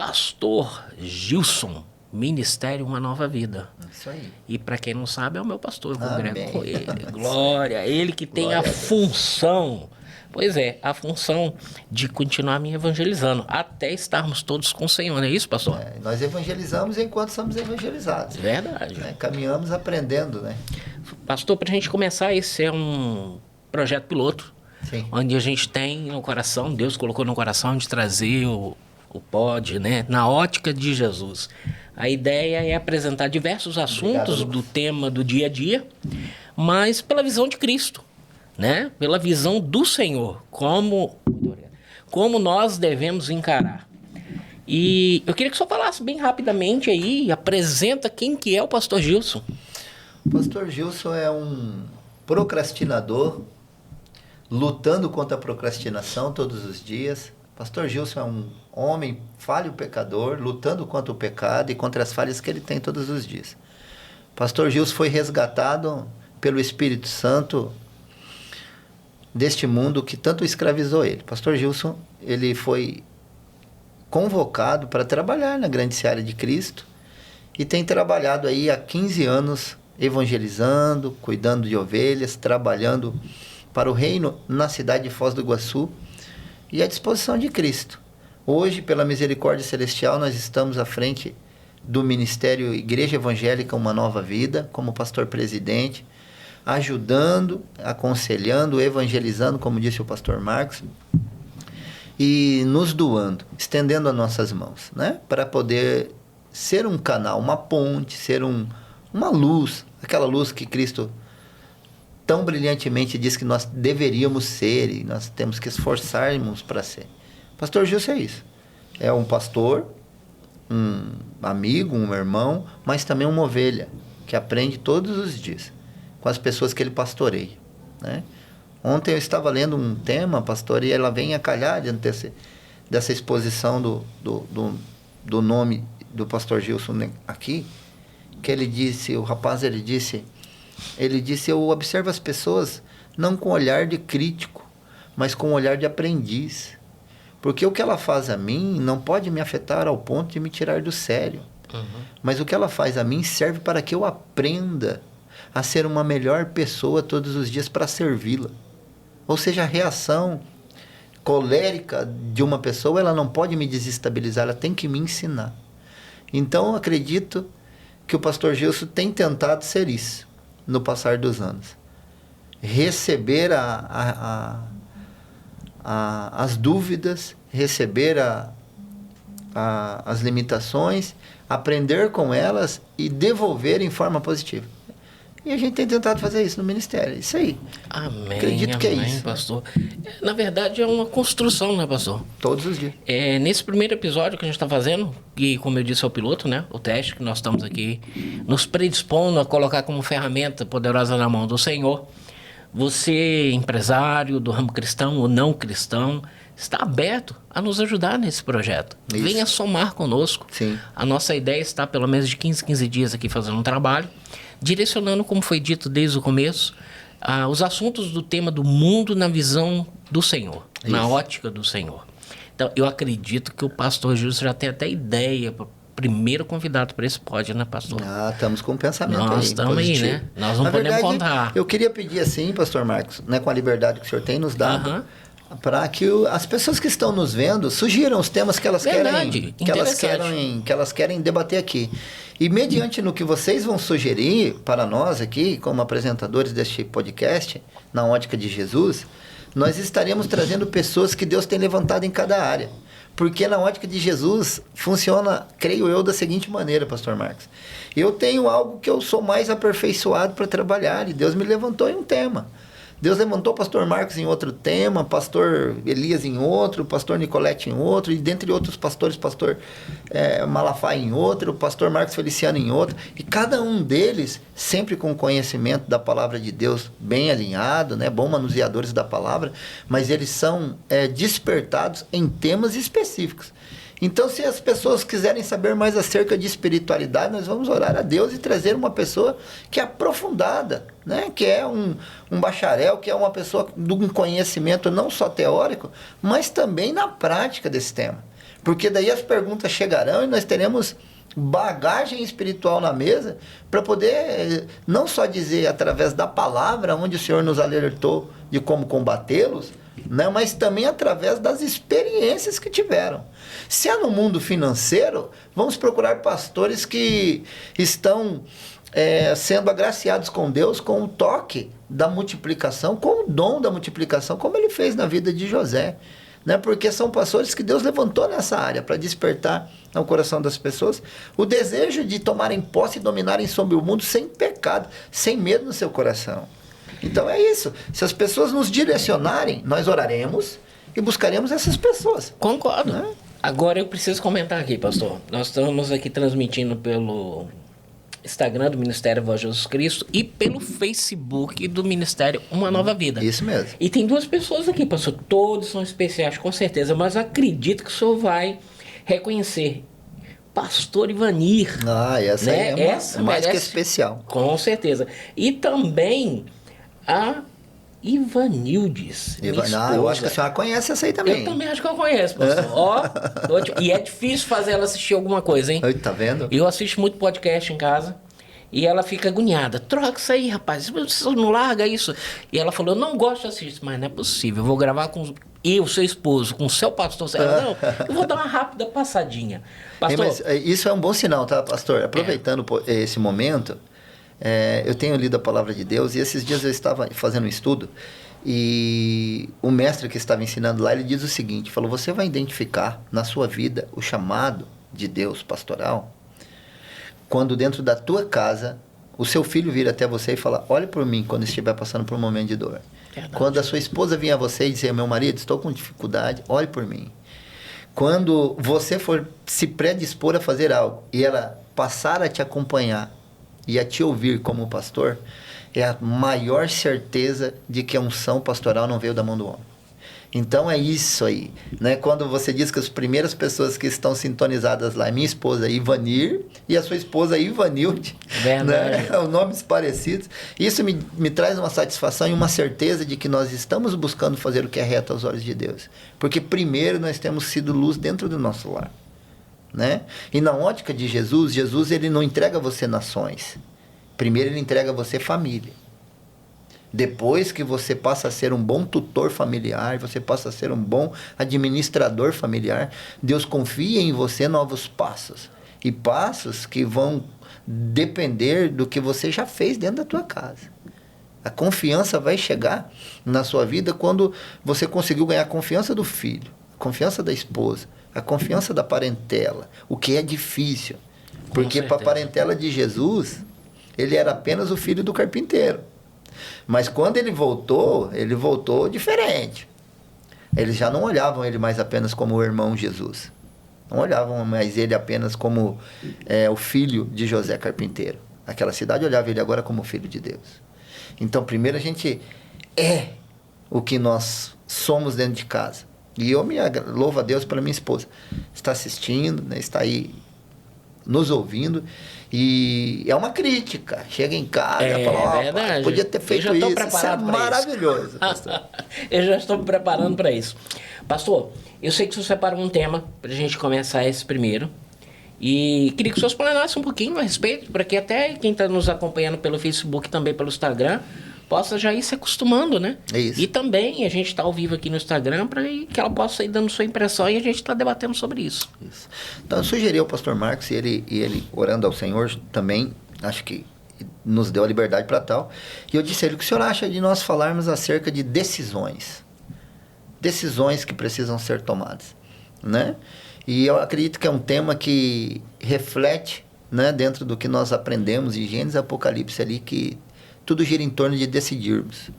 Pastor Gilson, Ministério Uma Nova Vida. Isso aí. E para quem não sabe, é o meu pastor, eu Amém. congrego com ele. Glória, ele que tem Glória a a Deus. função, pois é, a função de continuar me evangelizando, até estarmos todos com o Senhor, não é isso, pastor? Nós evangelizamos enquanto somos evangelizados. Verdade. Né? Caminhamos aprendendo, né? Pastor, para a gente começar, esse é um projeto piloto, Sim. onde a gente tem no coração, Deus colocou no coração de trazer o pod, né, na ótica de Jesus. A ideia é apresentar diversos assuntos do tema do dia a dia, mas pela visão de Cristo, né? Pela visão do Senhor, como nós devemos encarar. E eu queria que o senhor falasse bem rapidamente aí, apresenta quem que é o pastor Gilson. O pastor Gilson é um procrastinador, lutando contra a procrastinação todos os dias. Pastor Gilson é um homem falho pecador, lutando contra o pecado e contra as falhas que ele tem todos os dias. Pastor Gilson foi resgatado pelo Espírito Santo deste mundo que tanto escravizou ele. Pastor Gilson, ele foi convocado para trabalhar na grande seara de Cristo e tem trabalhado aí há 15 anos evangelizando, cuidando de ovelhas, trabalhando para o reino na cidade de Foz do Iguaçu e à disposição de Cristo. Hoje, pela misericórdia celestial, nós estamos à frente do Ministério Igreja Evangélica Uma Nova Vida, como pastor presidente, ajudando, aconselhando, evangelizando, como disse o pastor Marcos, e nos doando, estendendo as nossas mãos, né? Para poder ser um canal, uma ponte, ser uma luz, aquela luz que Cristo tão brilhantemente diz que nós deveríamos ser e nós temos que esforçarmos para ser. Pastor Gilson é isso. É um pastor, um amigo, um irmão, mas também uma ovelha que aprende todos os dias com as pessoas que ele pastoreia, né? Ontem eu estava lendo um tema, pastor, e ela vem a calhar diante dessa exposição do nome do pastor Gilson aqui, que ele disse, o rapaz, ele disse, eu observo as pessoas não com olhar de crítico, mas com olhar de aprendiz. Porque o que ela faz a mim não pode me afetar ao ponto de me tirar do sério. Uhum. Mas o que ela faz a mim serve para que eu aprenda a ser uma melhor pessoa todos os dias para servi-la. Ou seja, a reação colérica de uma pessoa, ela não pode me desestabilizar, ela tem que me ensinar. Então, eu acredito que o pastor Gilson tem tentado ser isso no passar dos anos. Receber as dúvidas, receber as limitações, aprender com elas e devolver em forma positiva. E a gente tem tentado fazer isso no ministério. Isso aí. Amém. Acredito que é isso, pastor. Na verdade, é uma construção, né, pastor? Todos os dias. Nesse primeiro episódio que a gente está fazendo, que, como eu disse, é o piloto, né? O teste que nós estamos aqui nos predispondo a colocar como ferramenta poderosa na mão do Senhor. Você, empresário do ramo cristão ou não cristão, está aberto a nos ajudar nesse projeto. Isso. Venha somar conosco. Sim. A nossa ideia está pelo menos de 15 dias aqui fazendo um trabalho, direcionando, como foi dito desde o começo, os assuntos do tema do mundo na visão do Senhor, isso, na ótica do Senhor. Então, eu acredito que o pastor Gilson já tem até ideia para o primeiro convidado para esse pódio, né, pastor? Estamos com um pensamento aí. Nós estamos aí, né? Nós não podemos contar. Eu queria pedir assim, pastor Marcos, né, com a liberdade que o senhor tem nos dado, para que as pessoas que estão nos vendo sugiram os temas que elas querem debater aqui. E mediante no que vocês vão sugerir para nós aqui, como apresentadores deste podcast, na ótica de Jesus, nós estaremos trazendo pessoas que Deus tem levantado em cada área. Porque na ótica de Jesus funciona, creio eu, da seguinte maneira, pastor Marcos. Eu tenho algo que eu sou mais aperfeiçoado para trabalhar e Deus me levantou em um tema. Deus levantou o pastor Marcos em outro tema, pastor Elias em outro, pastor Nicolete em outro, e dentre outros pastores, pastor Malafaia em outro, pastor Marcos Feliciano em outro. E cada um deles, sempre com conhecimento da palavra de Deus bem alinhado, né, bons manuseadores da palavra, mas eles são despertados em temas específicos. Então, se as pessoas quiserem saber mais acerca de espiritualidade, nós vamos orar a Deus e trazer uma pessoa que é aprofundada, né? Que é um bacharel, que é uma pessoa de um conhecimento não só teórico, mas também na prática desse tema. Porque daí as perguntas chegarão e nós teremos bagagem espiritual na mesa para poder não só dizer através da palavra onde o Senhor nos alertou de como combatê-los, né, mas também através das experiências que tiveram. Se é no mundo financeiro, vamos procurar pastores que estão sendo agraciados com Deus com o toque da multiplicação, com o dom da multiplicação, como ele fez na vida de José. Né? Porque são pastores que Deus levantou nessa área para despertar no coração das pessoas o desejo de tomarem posse e dominarem sobre o mundo sem pecado, sem medo no seu coração. Então é isso. Se as pessoas nos direcionarem, nós oraremos e buscaremos essas pessoas. Concordo. Né? Agora eu preciso comentar aqui, pastor. Nós estamos aqui transmitindo pelo Instagram do Ministério Voz de Jesus Cristo e pelo Facebook do Ministério Uma Nova Vida. Isso mesmo. E tem duas pessoas aqui, pastor. Todos são especiais, com certeza, mas acredito que o senhor vai reconhecer. Pastor Ivanir. Essa né? aí é mais que especial. Com certeza. E também a Ivanildes. Eu acho que a senhora conhece essa aí também. Eu também acho que eu conheço, pastor. Ó, e é difícil fazer ela assistir alguma coisa, hein? Tá vendo? Eu assisto muito podcast em casa e ela fica agoniada. Troca isso aí, rapaz. Você não larga isso. E ela falou, eu não gosto de assistir, mas não é possível. Eu vou gravar com eu, seu esposo, com o seu pastor. Não, eu vou dar uma rápida passadinha. Pastor, mas isso é um bom sinal, tá, pastor? Aproveitando esse momento, eu tenho lido a palavra de Deus e esses dias eu estava fazendo um estudo e o mestre que estava ensinando lá, ele diz o seguinte, falou, você vai identificar na sua vida o chamado de Deus pastoral quando dentro da tua casa o seu filho vir até você e falar, olhe por mim quando estiver passando por um momento de dor. Verdade. Quando a sua esposa vir a você e dizer, meu marido, estou com dificuldade, olhe por mim. Quando você for se predispor a fazer algo e ela passar a te acompanhar e a te ouvir como pastor, é a maior certeza de que a unção pastoral não veio da mão do homem. Então é isso aí, né? Quando você diz que as primeiras pessoas que estão sintonizadas lá é minha esposa Ivanir e a sua esposa Ivanilde, né? Nomes parecidos. Isso me traz uma satisfação e uma certeza de que nós estamos buscando fazer o que é reto aos olhos de Deus. Porque primeiro nós temos sido luz dentro do nosso lar, né? E na ótica de Jesus ele não entrega a você nações. Primeiro ele entrega a você família. Depois que você passa a ser um bom tutor familiar, você passa a ser um bom administrador familiar, Deus confia em você novos passos. E passos que vão depender do que você já fez dentro da tua casa. A confiança vai chegar na sua vida quando você conseguiu ganhar a confiança do filho, a confiança da esposa, a confiança da parentela, o que é difícil. Porque para a parentela de Jesus, ele era apenas o filho do carpinteiro. Mas quando ele voltou diferente. Eles já não olhavam ele mais apenas como o irmão Jesus. Não olhavam mais ele apenas como o filho de José carpinteiro. Aquela cidade olhava ele agora como filho de Deus. Então, primeiro a gente é o que nós somos dentro de casa. E eu louvo a Deus pela minha esposa. Está assistindo, né? Está aí nos ouvindo. E é uma crítica. Chega em casa e fala, verdade. Podia ter feito isso. Isso é maravilhoso. Eu já estou me preparando para isso. Pastor, eu sei que você separou um tema para a gente começar esse primeiro. E queria que o senhor explanasse um pouquinho a respeito, para que até quem está nos acompanhando pelo Facebook, também pelo Instagram, possa já ir se acostumando, né? É isso. E também a gente está ao vivo aqui no Instagram para que ela possa ir dando sua impressão e a gente está debatendo sobre isso. Isso. Então eu sugeri ao pastor Marcos e ele orando ao Senhor também, acho que nos deu a liberdade para tal. E eu disse a ele, o que o senhor acha de nós falarmos acerca de decisões? Decisões que precisam ser tomadas, né? E eu acredito que é um tema que reflete, né, dentro do que nós aprendemos em Gênesis e Apocalipse ali, que tudo gira em torno de decidirmos.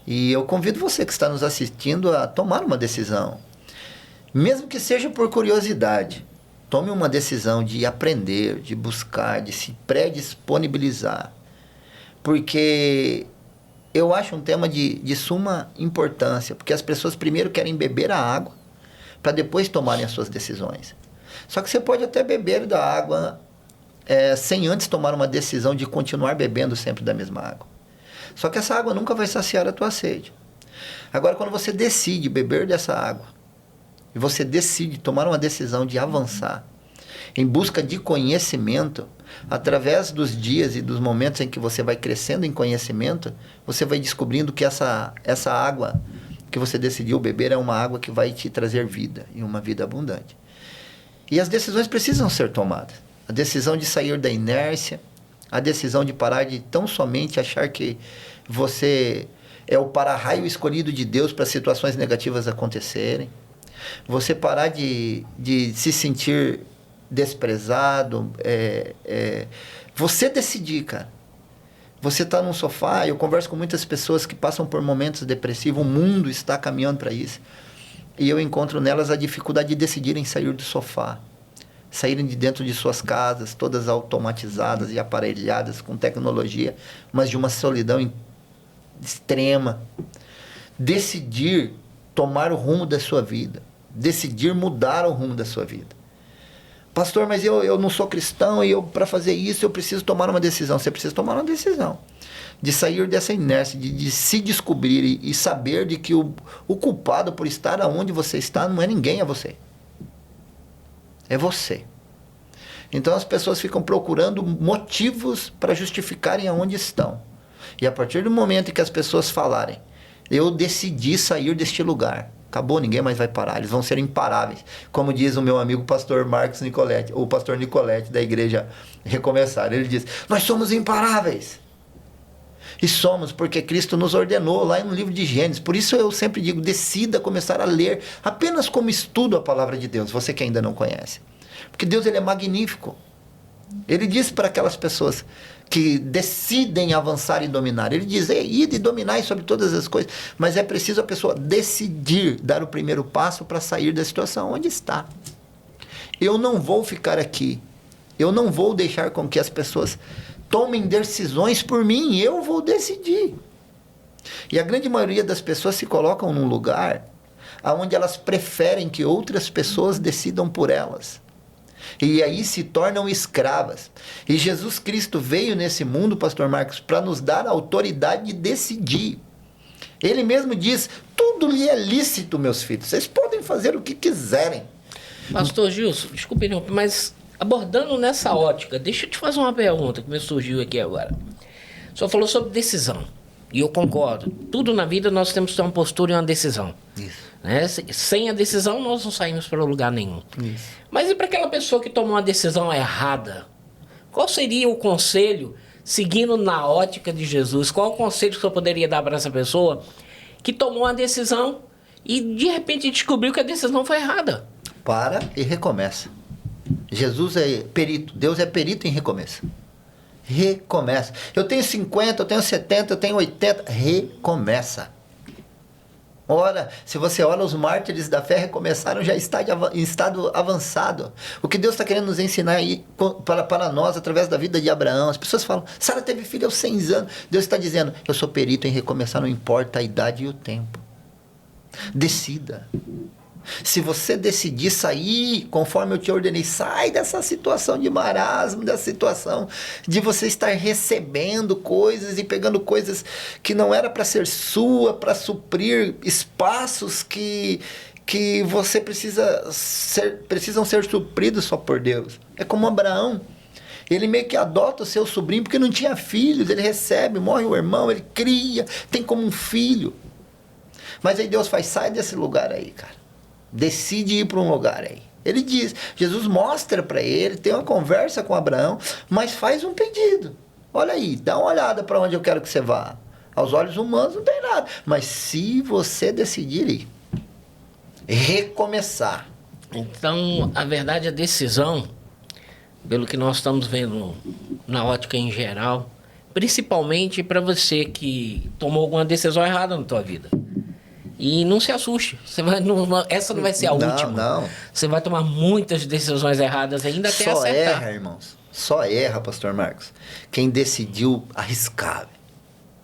E eu convido você que está nos assistindo a tomar uma decisão. Mesmo que seja por curiosidade, tome uma decisão de aprender, de buscar, de se predisponibilizar. Porque eu acho um tema de suma importância, porque as pessoas primeiro querem beber a água para depois tomarem as suas decisões. Só que você pode até beber da água sem antes tomar uma decisão de continuar bebendo sempre da mesma água. Só que essa água nunca vai saciar a tua sede. Agora, quando você decide beber dessa água, e você decide tomar uma decisão de avançar em busca de conhecimento, através dos dias e dos momentos em que você vai crescendo em conhecimento, você vai descobrindo que essa água que você decidiu beber é uma água que vai te trazer vida, e uma vida abundante. E as decisões precisam ser tomadas. A decisão de sair da inércia, a decisão de parar de tão somente achar que você é o para-raio escolhido de Deus para situações negativas acontecerem. Você parar de se sentir desprezado. Você decidir, cara. Você está num sofá, eu converso com muitas pessoas que passam por momentos depressivos, o mundo está caminhando para isso. E eu encontro nelas a dificuldade de decidirem sair do sofá. Saírem de dentro de suas casas, todas automatizadas e aparelhadas com tecnologia, mas de uma solidão extrema. Decidir tomar o rumo da sua vida. Decidir mudar o rumo da sua vida. Pastor, mas eu não sou cristão e para fazer isso eu preciso tomar uma decisão. Você precisa tomar uma decisão. De sair dessa inércia, de se descobrir e saber de que o culpado por estar onde você está não é ninguém, é você. É você. Então as pessoas ficam procurando motivos para justificarem aonde estão. E a partir do momento em que as pessoas falarem, eu decidi sair deste lugar, acabou, ninguém mais vai parar, eles vão ser imparáveis. Como diz o meu amigo pastor Marcos Nicoletti, ou pastor Nicoletti da igreja Recomeçar, ele diz, nós somos imparáveis. E somos porque Cristo nos ordenou lá no livro de Gênesis. Por isso eu sempre digo, decida começar a ler apenas como estudo a palavra de Deus, você que ainda não conhece. Porque Deus, ele é magnífico. Ele diz para aquelas pessoas que decidem avançar e dominar. Ele diz, ide e dominai sobre todas as coisas. Mas é preciso a pessoa decidir dar o primeiro passo para sair da situação onde está. Eu não vou ficar aqui. Eu não vou deixar com que as pessoas tomem decisões por mim. Eu vou decidir. E a grande maioria das pessoas se colocam num lugar onde elas preferem que outras pessoas decidam por elas. E aí se tornam escravas. E Jesus Cristo veio nesse mundo, pastor Marcos, para nos dar a autoridade de decidir. Ele mesmo diz, tudo lhe é lícito, meus filhos. Vocês podem fazer o que quiserem. Pastor Gilson, desculpe, mas abordando nessa ótica, deixa eu te fazer uma pergunta que me surgiu aqui agora. O senhor falou sobre decisão. E eu concordo. Tudo na vida nós temos que ter uma postura e uma decisão. Isso. Né? Sem a decisão nós não saímos para lugar nenhum. Isso. Mas e para aquela pessoa que tomou uma decisão errada? Qual seria o conselho, seguindo na ótica de Jesus, qual o conselho que o senhor poderia dar para essa pessoa que tomou uma decisão e de repente descobriu que a decisão foi errada? Para e recomeça. Jesus é perito, Deus é perito em recomeço. Recomeça. Eu tenho 50, eu tenho 70, eu tenho 80. Recomeça. Ora, se você olha, os mártires da fé recomeçaram, já está em estado avançado. O que Deus está querendo nos ensinar aí para nós, através da vida de Abraão. As pessoas falam, Sara teve filho aos 100 anos. Deus está dizendo, eu sou perito em recomeçar, não importa a idade e o tempo. Decida. Se você decidir sair, conforme eu te ordenei, sai dessa situação de marasmo, dessa situação de você estar recebendo coisas e pegando coisas que não era para ser sua, para suprir espaços que você precisam ser supridos só por Deus. É como Abraão. Ele meio que adota o seu sobrinho porque não tinha filhos, ele recebe, morre o irmão, ele cria, tem como um filho. Mas aí Deus faz, sai desse lugar aí, cara. Decide ir para um lugar aí. Ele diz, Jesus mostra para ele, tem uma conversa com Abraão, mas faz um pedido. Olha aí, dá uma olhada para onde eu quero que você vá. Aos olhos humanos não tem nada. Mas se você decidir ir, recomeçar. Então, a verdade, a decisão, pelo que nós estamos vendo na ótica em geral, principalmente para você que tomou alguma decisão errada na tua vida. E não se assuste. Essa não vai ser a última. Não. Você vai tomar muitas decisões erradas ainda até Só acertar. erra, irmãos. Só erra, pastor Marcos, quem decidiu arriscar.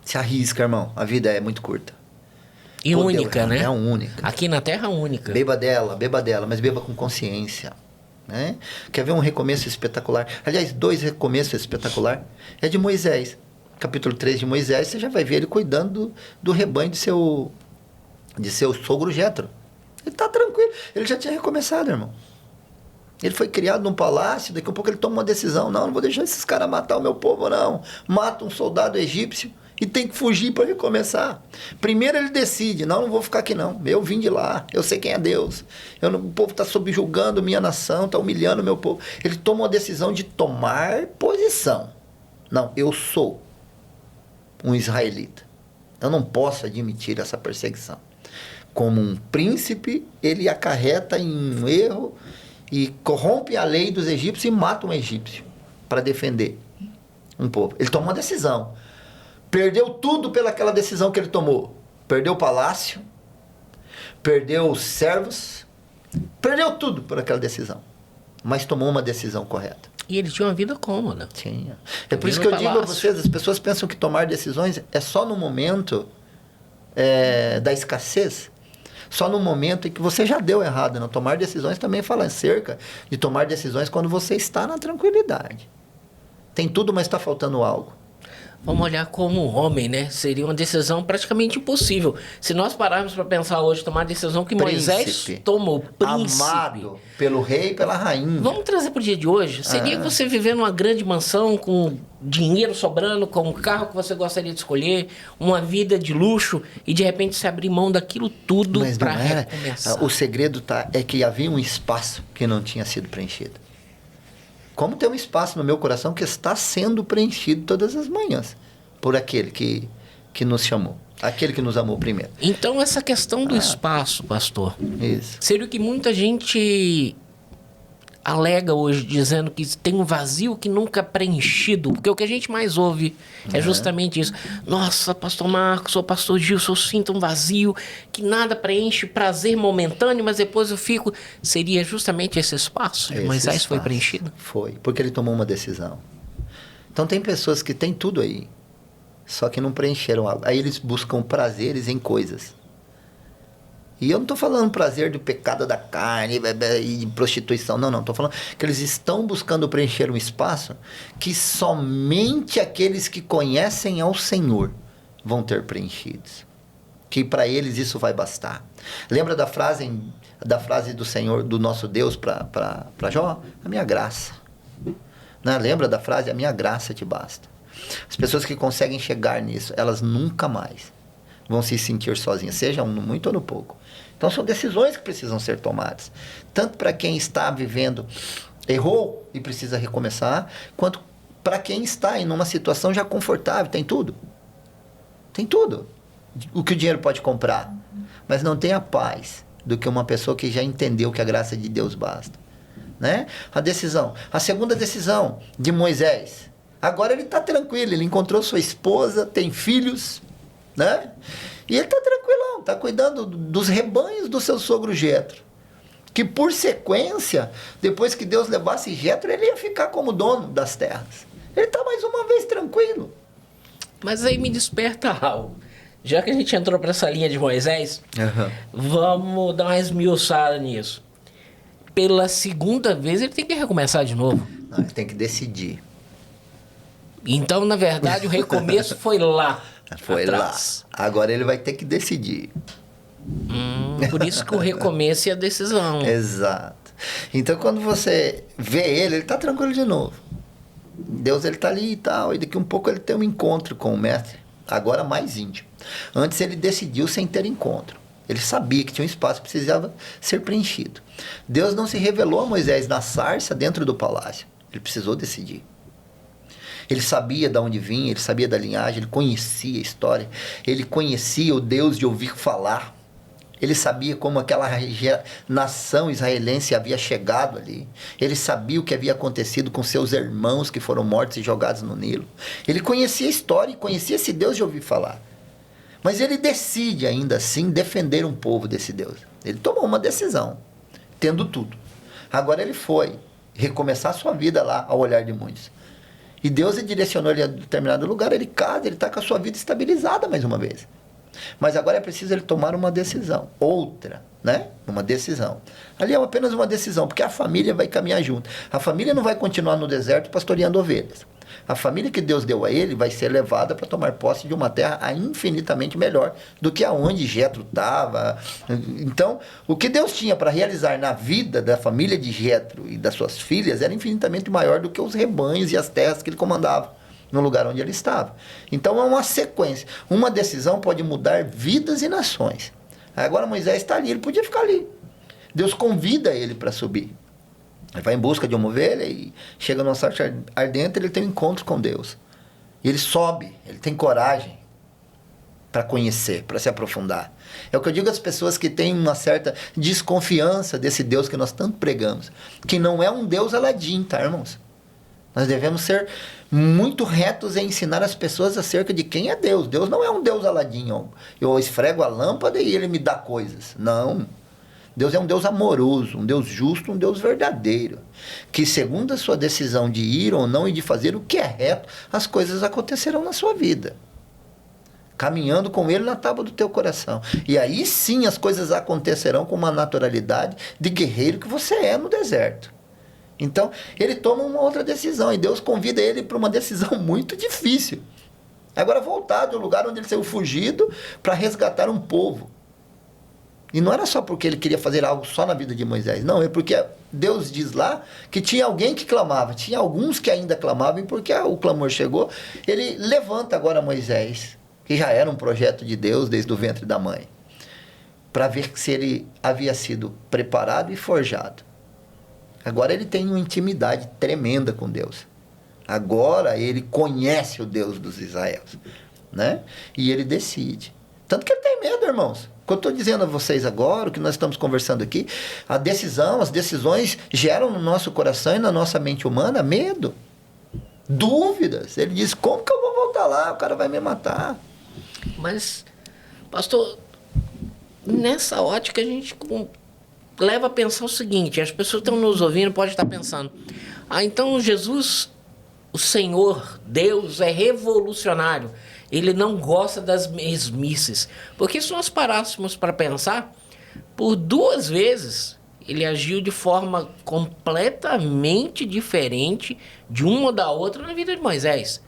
Se arrisca, irmão. A vida é muito curta. E única, né? É única. Aqui na Terra, única. Beba dela, mas beba com consciência. Né? Quer ver um recomeço espetacular? Aliás, 2 recomeços espetaculares. É de Moisés. Capítulo 3 de Moisés, você já vai ver ele cuidando do rebanho de seu sogro Jetro. Ele está tranquilo. Ele já tinha recomeçado, irmão. Ele foi criado num palácio, daqui a pouco ele toma uma decisão. Não vou deixar esses caras matar o meu povo, não. Mata um soldado egípcio e tem que fugir para recomeçar. Primeiro ele decide, não vou ficar aqui não. Eu vim de lá, eu sei quem é Deus. O povo está subjugando minha nação, está humilhando o meu povo. Ele toma uma decisão de tomar posição. Não, eu sou um israelita. Eu não posso admitir essa perseguição. Como um príncipe, ele acarreta em um erro e corrompe a lei dos egípcios e mata um egípcio para defender um povo. Ele tomou uma decisão. Perdeu tudo pelaquela decisão que ele tomou. Perdeu o palácio, perdeu os servos, perdeu tudo por aquela decisão. Mas tomou uma decisão correta. E ele tinha uma vida cômoda. Tinha. É por isso que eu digo a vocês, as pessoas pensam que tomar decisões é só no momento da escassez. Só no momento em que você já deu errado. Não tomar decisões também fala acerca de tomar decisões quando você está na tranquilidade. Tem tudo, mas está faltando algo. Vamos olhar como homem, né? Seria uma decisão praticamente impossível. Se nós pararmos para pensar hoje, tomar a decisão que Moisés tomou, príncipe. Amado pelo rei e pela rainha. Vamos trazer para o dia de hoje? Seria você viver numa grande mansão, com dinheiro sobrando, com um carro que você gostaria de escolher, uma vida de luxo, e de repente se abrir mão daquilo tudo para recomeçar. O segredo é que havia um espaço que não tinha sido preenchido. Como tem um espaço no meu coração que está sendo preenchido todas as manhãs por aquele que nos chamou, aquele que nos amou primeiro. Então, essa questão do espaço, pastor, isso. Seria o que muita gente alega hoje, dizendo que tem um vazio que nunca é preenchido, porque o que a gente mais ouve é justamente isso. Nossa, pastor Marcos, ou pastor Gilson, eu sinto um vazio que nada preenche, prazer momentâneo, mas depois eu fico... Seria justamente esse espaço de Moisés foi preenchido? Foi, porque ele tomou uma decisão. Então tem pessoas que têm tudo aí, só que não preencheram algo. Aí eles buscam prazeres em coisas. E eu não estou falando prazer do pecado da carne e de prostituição. Não. Estou falando que eles estão buscando preencher um espaço que somente aqueles que conhecem ao Senhor vão ter preenchidos. Que para eles isso vai bastar. Lembra da frase do Senhor, do nosso Deus para Jó? A minha graça. Né? Lembra da frase? A minha graça te basta. As pessoas que conseguem chegar nisso, elas nunca mais vão se sentir sozinhas, seja no muito ou no pouco. Então são decisões que precisam ser tomadas. Tanto para quem está vivendo, errou e precisa recomeçar, quanto para quem está em uma situação já confortável. Tem tudo. Tem tudo. O que o dinheiro pode comprar. Mas não tem a paz do que uma pessoa que já entendeu que a graça de Deus basta. Né? A segunda decisão de Moisés. Agora ele está tranquilo, ele encontrou sua esposa, tem filhos, né? E ele está tranquilão, está cuidando dos rebanhos do seu sogro Jetro. Que por sequência, depois que Deus levasse Jetro, ele ia ficar como dono das terras. Ele está mais uma vez tranquilo. Mas aí me desperta algo. Já que a gente entrou para essa linha de Moisés, vamos dar uma esmiuçada nisso. Pela segunda vez ele tem que recomeçar de novo. Não, ele tem que decidir. Então, na verdade, o recomeço foi lá. Foi atrás. Lá. Agora ele vai ter que decidir. Por isso que o recomeço é a decisão. Exato. Então, quando você vê ele está tranquilo de novo. Deus, ele está ali e tal. E daqui um pouco ele tem um encontro com o mestre. Agora mais íntimo. Antes ele decidiu sem ter encontro. Ele sabia que tinha um espaço que precisava ser preenchido. Deus não se revelou a Moisés na sarça dentro do palácio. Ele precisou decidir. Ele sabia de onde vinha, ele sabia da linhagem, ele conhecia a história, ele conhecia o Deus de ouvir falar. Ele sabia como aquela nação israelense havia chegado ali. Ele sabia o que havia acontecido com seus irmãos que foram mortos e jogados no Nilo. Ele conhecia a história e conhecia esse Deus de ouvir falar. Mas ele decide ainda assim defender um povo desse Deus. Ele tomou uma decisão, tendo tudo. Agora ele foi recomeçar a sua vida lá ao olhar de muitos. E Deus direcionou ele a determinado lugar, ele casa, ele está com a sua vida estabilizada mais uma vez. Mas agora é preciso ele tomar uma decisão, outra, né? Uma decisão. Ali é apenas uma decisão, porque a família vai caminhar junto. A família não vai continuar no deserto pastoreando ovelhas. A família que Deus deu a ele vai ser levada para tomar posse de uma terra infinitamente melhor do que aonde Jetro estava. Então, o que Deus tinha para realizar na vida da família de Jetro e das suas filhas era infinitamente maior do que os rebanhos e as terras que ele comandava no lugar onde ele estava. Então, é uma sequência. Uma decisão pode mudar vidas e nações. Agora Moisés está ali, ele podia ficar ali. Deus convida ele para subir. Ele vai em busca de uma ovelha e chega numa sarça ardente, ele tem um encontro com Deus. E ele sobe, ele tem coragem para conhecer, para se aprofundar. É o que eu digo às pessoas que têm uma certa desconfiança desse Deus que nós tanto pregamos. Que não é um Deus Aladim, tá, irmãos? Nós devemos ser muito retos em ensinar as pessoas acerca de quem é Deus. Deus não é um Deus Aladim. Eu esfrego a lâmpada e ele me dá coisas. Não. Deus é um Deus amoroso, um Deus justo, um Deus verdadeiro. Que segundo a sua decisão de ir ou não e de fazer o que é reto, as coisas acontecerão na sua vida. Caminhando com ele na tábua do teu coração. E aí sim as coisas acontecerão com uma naturalidade de guerreiro que você é no deserto. Então, ele toma uma outra decisão e Deus convida ele para uma decisão muito difícil. Agora voltar do lugar onde ele saiu fugido para resgatar um povo. E não era só porque ele queria fazer algo só na vida de Moisés. Não, é porque Deus diz lá que tinha alguém que clamava. Tinha alguns que ainda clamavam e porque o clamor chegou. Ele levanta agora Moisés, que já era um projeto de Deus desde o ventre da mãe, para ver se ele havia sido preparado e forjado. Agora ele tem uma intimidade tremenda com Deus. Agora ele conhece o Deus dos Israelis, né? E ele decide. Tanto que ele tem medo, irmãos. O que eu estou dizendo a vocês agora, o que nós estamos conversando aqui, a decisão, as decisões geram no nosso coração e na nossa mente humana medo, dúvidas. Ele diz, como que eu vou voltar lá? O cara vai me matar. Mas, pastor, nessa ótica a gente leva a pensar o seguinte, as pessoas que estão nos ouvindo podem estar pensando, então Jesus, o Senhor, Deus, é revolucionário. Ele não gosta das mesmices. Porque se nós parássemos para pensar, por 2 vezes ele agiu de forma completamente diferente de uma da outra na vida de Moisés.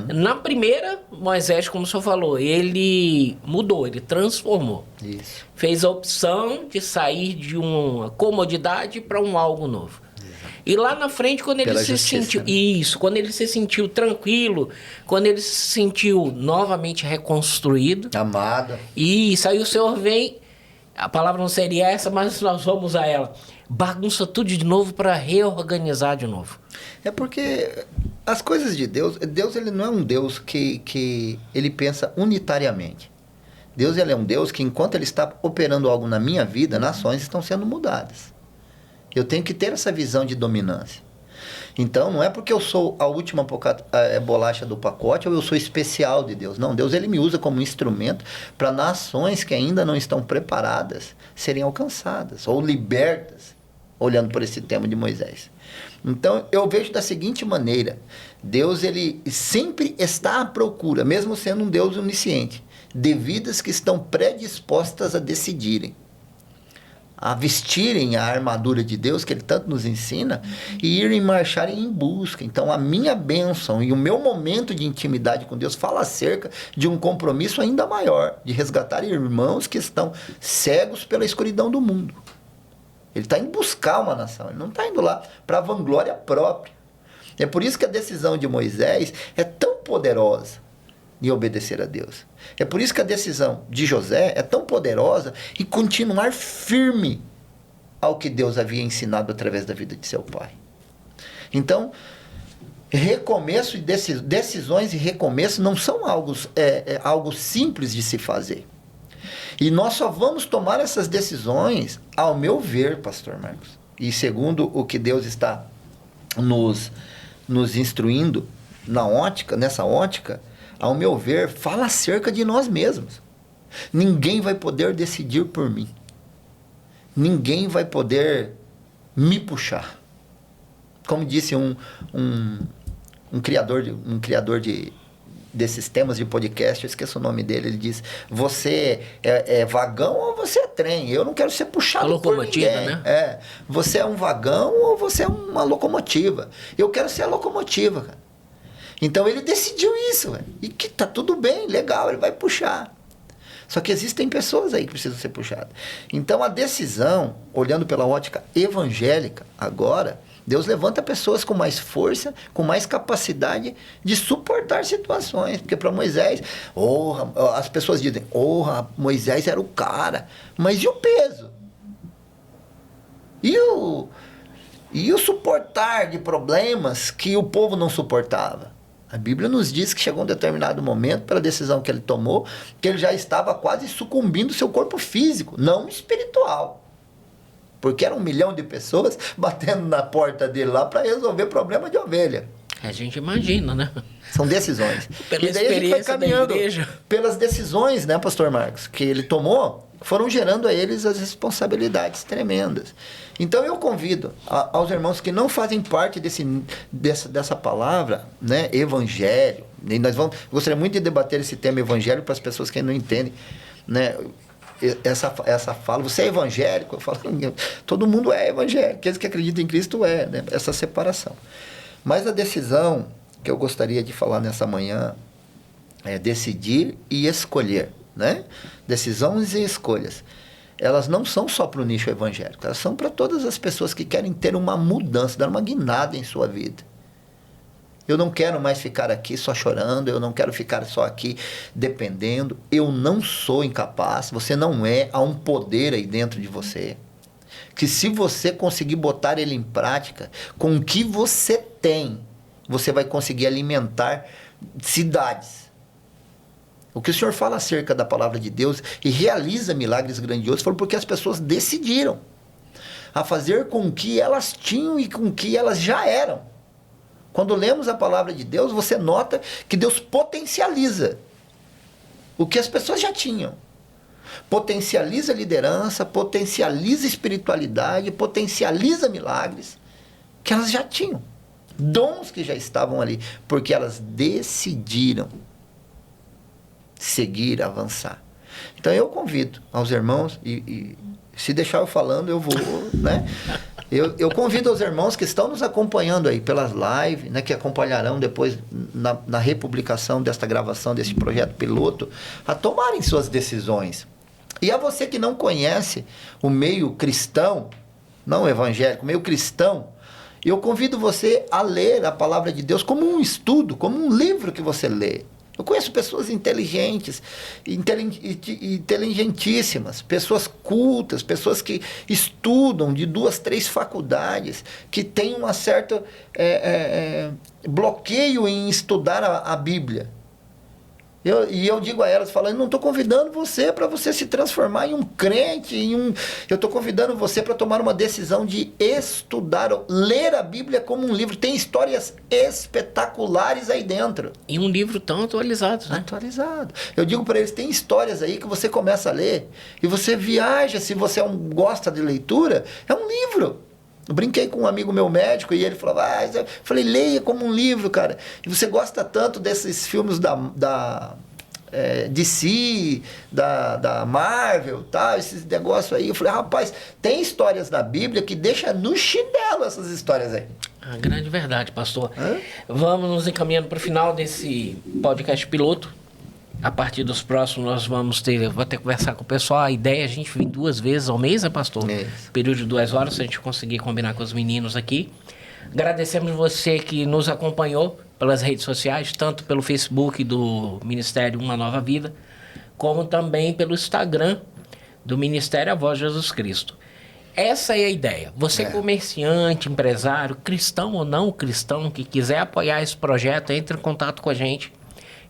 Na primeira, Moisés, como o senhor falou, ele mudou, ele transformou. Isso. Fez a opção de sair de uma comodidade para um algo novo. E lá na frente, quando ele se sentiu... Né? Isso, quando ele se sentiu tranquilo, quando ele se sentiu novamente reconstruído... Amado. Isso, aí o Senhor vem... A palavra não seria essa, mas nós vamos a ela. Bagunça tudo de novo para reorganizar de novo. É porque as coisas de Deus... Deus ele não é um Deus que ele pensa unitariamente. Deus ele é um Deus que, enquanto ele está operando algo na minha vida, nações estão sendo mudadas. Eu tenho que ter essa visão de dominância. Então, não é porque eu sou a última bolacha do pacote ou eu sou especial de Deus. Não, Deus ele me usa como instrumento para nações que ainda não estão preparadas serem alcançadas ou libertas, olhando por esse tema de Moisés. Então, eu vejo da seguinte maneira, Deus ele sempre está à procura, mesmo sendo um Deus onisciente, de vidas que estão predispostas a decidirem, a vestirem a armadura de Deus, que ele tanto nos ensina, e irem marcharem em busca. Então, a minha bênção e o meu momento de intimidade com Deus fala acerca de um compromisso ainda maior, de resgatar irmãos que estão cegos pela escuridão do mundo. Ele está indo buscar uma nação, ele não está indo lá para a vanglória própria. É por isso que a decisão de Moisés é tão poderosa em obedecer a Deus. É por isso que a decisão de José é tão poderosa em continuar firme ao que Deus havia ensinado através da vida de seu pai. Então, recomeço e decisões e recomeço não são algo simples de se fazer. E nós só vamos tomar essas decisões, ao meu ver, pastor Marcos, e segundo o que Deus está nos instruindo nessa ótica, ao meu ver, fala acerca de nós mesmos. Ninguém vai poder decidir por mim. Ninguém vai poder me puxar. Como disse um criador desses temas de podcast, eu esqueço o nome dele, ele diz, você é vagão ou você é trem? Eu não quero ser puxado por ninguém. Né? Você é um vagão ou você é uma locomotiva? Eu quero ser a locomotiva, cara. Então ele decidiu isso, velho. E que tá tudo bem, legal, ele vai puxar. Só que existem pessoas aí que precisam ser puxadas. Então a decisão, olhando pela ótica evangélica, agora, Deus levanta pessoas com mais força, com mais capacidade de suportar situações. Porque para Moisés, as pessoas dizem, Moisés era o cara. Mas e o peso? E o suportar de problemas que o povo não suportava? A Bíblia nos diz que chegou um determinado momento, pela decisão que ele tomou, que ele já estava quase sucumbindo seu corpo físico, não espiritual. Porque era 1 milhão de pessoas batendo na porta dele lá para resolver problema de ovelha. A gente imagina, né? São decisões. Pela e daí a gente foi caminhando da igreja. pelas decisões, né, pastor Marcos, que ele tomou, foram gerando a eles as responsabilidades tremendas. Então eu convido aos irmãos que não fazem parte dessa palavra, né, evangelho, e gostaria muito de debater esse tema evangelho para as pessoas que não entendem, né, essa fala, você é evangélico? Eu falo, todo mundo é evangélico, aqueles que acreditam em Cristo né, essa separação. Mas a decisão que eu gostaria de falar nessa manhã é decidir e escolher, né? Decisões e escolhas. Elas não são só para o nicho evangélico, elas são para todas as pessoas que querem ter uma mudança, dar uma guinada em sua vida. Eu não quero mais ficar aqui só chorando, eu não quero ficar só aqui dependendo, eu não sou incapaz, você não é, há um poder aí dentro de você, que se você conseguir botar ele em prática, com o que você tem, você vai conseguir alimentar cidades. O que o Senhor fala acerca da palavra de Deus e realiza milagres grandiosos foi porque as pessoas decidiram a fazer com o que elas tinham e com o que elas já eram. Quando lemos a palavra de Deus, você nota que Deus potencializa o que as pessoas já tinham. Potencializa a liderança, potencializa a espiritualidade, potencializa milagres que elas já tinham. Dons que já estavam ali, porque elas decidiram seguir, avançar. Então eu convido aos irmãos, e se deixar eu falando, eu vou, né? Eu convido aos irmãos que estão nos acompanhando aí pelas lives, né, que acompanharão depois na republicação desta gravação, desse projeto piloto, a tomarem suas decisões. E a você que não conhece o meio cristão, não evangélico, o meio cristão, eu convido você a ler a palavra de Deus como um estudo, como um livro que você lê. Eu conheço pessoas inteligentes, inteligentíssimas, pessoas cultas, pessoas que estudam de 2, 3 faculdades, que têm um certo bloqueio em estudar a Bíblia. Eu digo a elas, falando, não estou convidando você para você se transformar em um crente, eu estou convidando você para tomar uma decisão de estudar, ler a Bíblia como um livro. Tem histórias espetaculares aí dentro. E um livro tão atualizado, né? Atualizado. Eu digo para eles, tem histórias aí que você começa a ler e você viaja, se você gosta de leitura, é um livro. Eu brinquei com um amigo meu médico e ele falou, eu falei, leia como um livro, cara. E você gosta tanto desses filmes da DC, da Marvel, tá? Esses negócios aí. Eu falei, rapaz, tem histórias na Bíblia que deixa no chinelo essas histórias aí. A grande verdade, pastor. Vamos nos encaminhando para o final desse podcast piloto. A partir dos próximos nós vou ter que conversar com o pessoal. A ideia é a gente vir 2 vezes ao mês, né, pastor? Isso. Período de 2 horas, se a gente conseguir combinar com os meninos aqui. Agradecemos você que nos acompanhou pelas redes sociais, tanto pelo Facebook do Ministério Uma Nova Vida, como também pelo Instagram do Ministério A Voz de Jesus Cristo. Essa é a ideia. Você comerciante, empresário, cristão ou não cristão, que quiser apoiar esse projeto, entre em contato com a gente.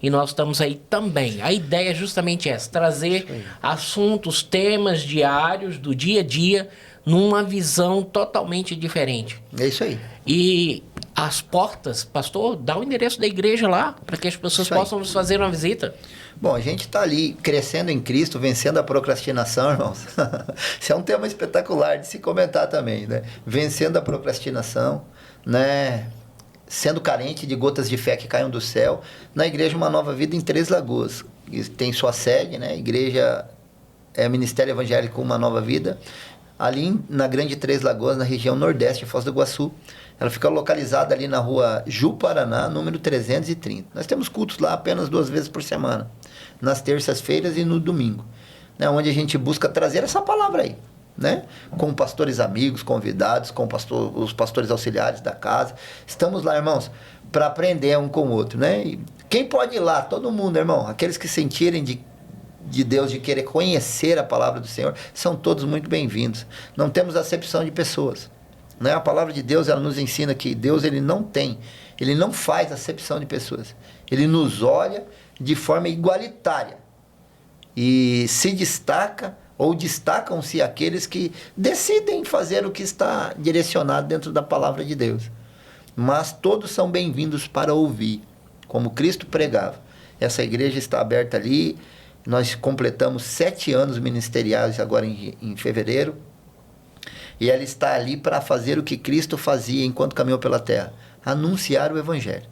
E nós estamos aí também. A ideia é justamente essa, trazer assuntos, temas diários do dia a dia, numa visão totalmente diferente. É isso aí. E as portas, pastor, dá o endereço da igreja lá, para que as pessoas possam nos fazer uma visita. Bom, a gente está ali crescendo em Cristo, vencendo a procrastinação, irmãos. Isso é um tema espetacular de se comentar também, né? Vencendo a procrastinação, né? Sendo carente de gotas de fé que caiam do céu, na Igreja Uma Nova Vida em Três Lagoas. Tem sua sede, né? A igreja é Ministério Evangélico Uma Nova Vida, ali na Grande Três Lagoas, na região nordeste de Foz do Iguaçu. Ela fica localizada ali na rua Ju-Paraná, número 330. Nós temos cultos lá apenas 2 vezes por semana, nas terças-feiras e no domingo, né, onde a gente busca trazer essa palavra aí, né, com pastores amigos, convidados, com os pastores auxiliares da casa. Estamos lá, irmãos, para aprender um com o outro, né? E quem pode ir lá? Todo mundo, irmão. Aqueles que sentirem de Deus, de querer conhecer a palavra do Senhor, são todos muito bem-vindos. Não temos acepção de pessoas, né? A palavra de Deus, ela nos ensina que Deus, ele não faz acepção de pessoas. Ele nos olha de forma igualitária e se destaca, ou destacam-se aqueles que decidem fazer o que está direcionado dentro da palavra de Deus. Mas todos são bem-vindos para ouvir, como Cristo pregava. Essa igreja está aberta ali. Nós completamos 7 anos ministeriais agora em fevereiro. E ela está ali para fazer o que Cristo fazia enquanto caminhou pela terra. Anunciar o Evangelho.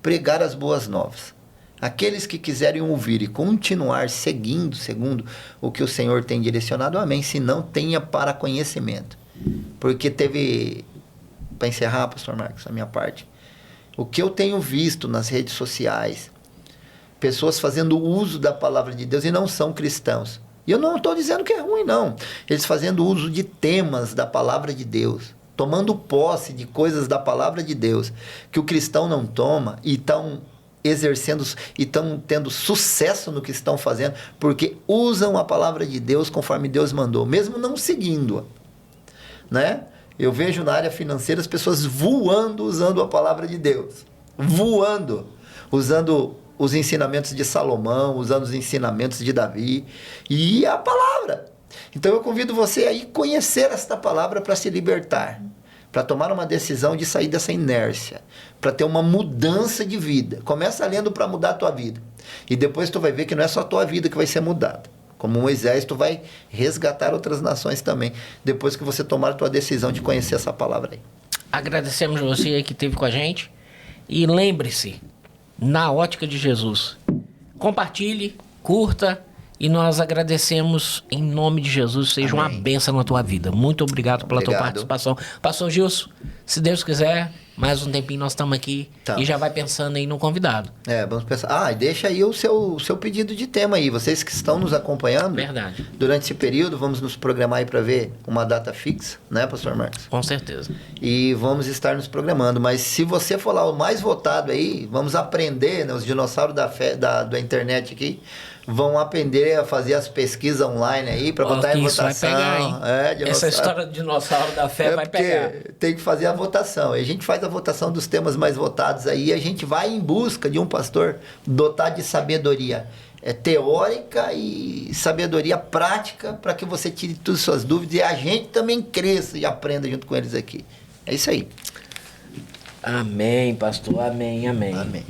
Pregar as boas novas. Aqueles que quiserem ouvir e continuar seguindo o que o Senhor tem direcionado, amém. Se não, tenha para conhecimento. Porque teve... Para encerrar, pastor Marcos, a minha parte. O que eu tenho visto nas redes sociais, pessoas fazendo uso da palavra de Deus e não são cristãos. E eu não estou dizendo que é ruim, não. Eles fazendo uso de temas da palavra de Deus, tomando posse de coisas da palavra de Deus, que o cristão não toma, e estão exercendo, e estão tendo sucesso no que estão fazendo, porque usam a palavra de Deus conforme Deus mandou, mesmo não seguindo-a, né? Eu vejo na área financeira as pessoas voando usando a palavra de Deus. Voando. Usando os ensinamentos de Salomão, usando os ensinamentos de Davi. E a palavra. Então eu convido você a ir conhecer esta palavra para se libertar. Para tomar uma decisão de sair dessa inércia. Para ter uma mudança de vida. Começa lendo para mudar a tua vida. E depois tu vai ver que não é só a tua vida que vai ser mudada. Como Moisés, tu vai resgatar outras nações também, depois que você tomar a tua decisão de conhecer essa palavra aí. Agradecemos você aí que esteve com a gente. E lembre-se, na ótica de Jesus, compartilhe, curta, e nós agradecemos em nome de Jesus. Seja Amém. uma bênção na tua vida. Muito obrigado pela tua participação. Pastor Gilson, se Deus quiser, mais um tempinho nós estamos aqui. E já vai pensando aí no convidado. Vamos pensar. E deixa aí o seu pedido de tema aí. Vocês que estão nos acompanhando. Verdade. Durante esse período, vamos nos programar aí para ver uma data fixa, né, pastor Marcos? Com certeza. E vamos estar nos programando. Mas se você for lá o mais votado aí, vamos aprender, né, os dinossauros da internet aqui, vão aprender a fazer as pesquisas online aí para botar em votação. Isso vai pegar, hein? Essa história do dinossauro da fé vai pegar. Tem que fazer a votação. E a gente faz a votação dos temas mais votados aí, e a gente vai em busca de um pastor dotado de sabedoria teórica e sabedoria prática, para que você tire todas as suas dúvidas e a gente também cresça e aprenda junto com eles aqui. É isso aí. Amém, pastor. Amém, amém. Amém.